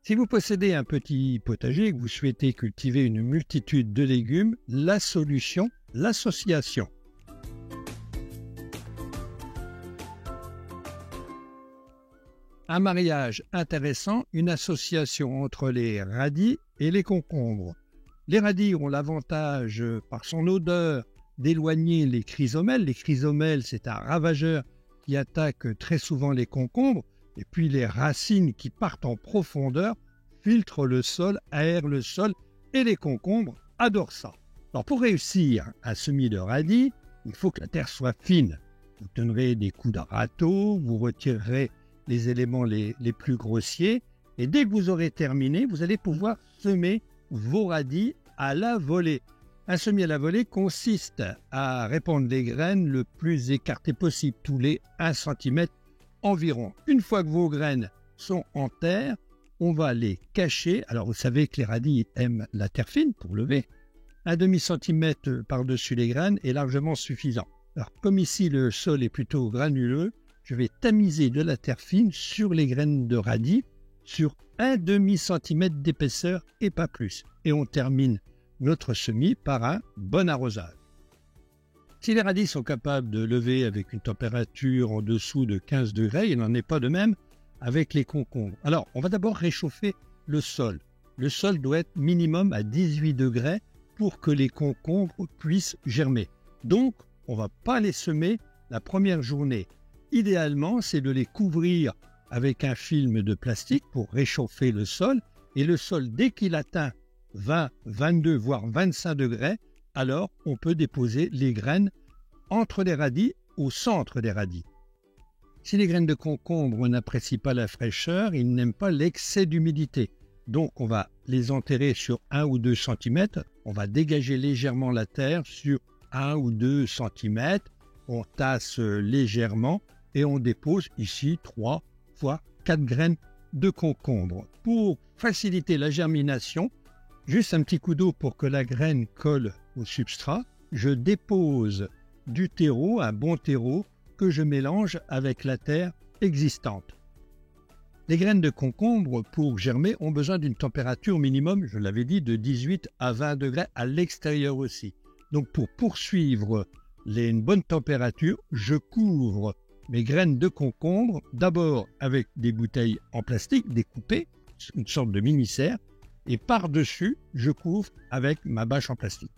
Si vous possédez un petit potager et que vous souhaitez cultiver une multitude de légumes, la solution, l'association. Un mariage intéressant, une association entre les radis et les concombres. Les radis ont l'avantage, par son odeur, d'éloigner les chrysomèles. Les chrysomèles, c'est un ravageur qui attaque très souvent les concombres. Et puis les racines qui partent en profondeur filtrent le sol, aèrent le sol et les concombres adorent ça. Alors pour réussir un semis de radis, il faut que la terre soit fine. Vous donnerez des coups de râteau, vous retirerez les éléments les plus grossiers et dès que vous aurez terminé, vous allez pouvoir semer vos radis à la volée. Un semis à la volée consiste à répandre les graines le plus écartées possible, tous les 1 cm environ. Une fois que vos graines sont en terre, on va les cacher. Alors vous savez que les radis aiment la terre fine pour lever. 1 demi-centimètre par-dessus les graines est largement suffisant. Alors comme ici le sol est plutôt granuleux, je vais tamiser de la terre fine sur les graines de radis sur 1 demi-centimètre d'épaisseur et pas plus. Et on termine notre semis par un bon arrosage. Si les radis sont capables de lever avec une température en dessous de 15 degrés, il n'en est pas de même avec les concombres. Alors, on va d'abord réchauffer le sol. Le sol doit être minimum à 18 degrés pour que les concombres puissent germer. Donc, on ne va pas les semer la première journée. Idéalement, c'est de les couvrir avec un film de plastique pour réchauffer le sol. Et le sol, dès qu'il atteint 20, 22, voire 25 degrés, alors on peut déposer les graines entre les radis, au centre des radis. Si les graines de concombre n'apprécient pas la fraîcheur, ils n'aiment pas l'excès d'humidité. Donc on va les enterrer sur 1 ou 2 cm, on va dégager légèrement la terre sur 1 ou 2 cm, on tasse légèrement et on dépose ici 3 voire 4 graines de concombre. Pour faciliter la germination, juste un petit coup d'eau pour que la graine colle au substrat. Je dépose du terreau, un bon terreau, que je mélange avec la terre existante. Les graines de concombre, pour germer, ont besoin d'une température minimum, je l'avais dit, de 18 à 20 degrés à l'extérieur aussi. Donc pour poursuivre une bonne température, je couvre mes graines de concombre d'abord avec des bouteilles en plastique découpées, une sorte de mini-serre, et par-dessus, je couvre avec ma bâche en plastique.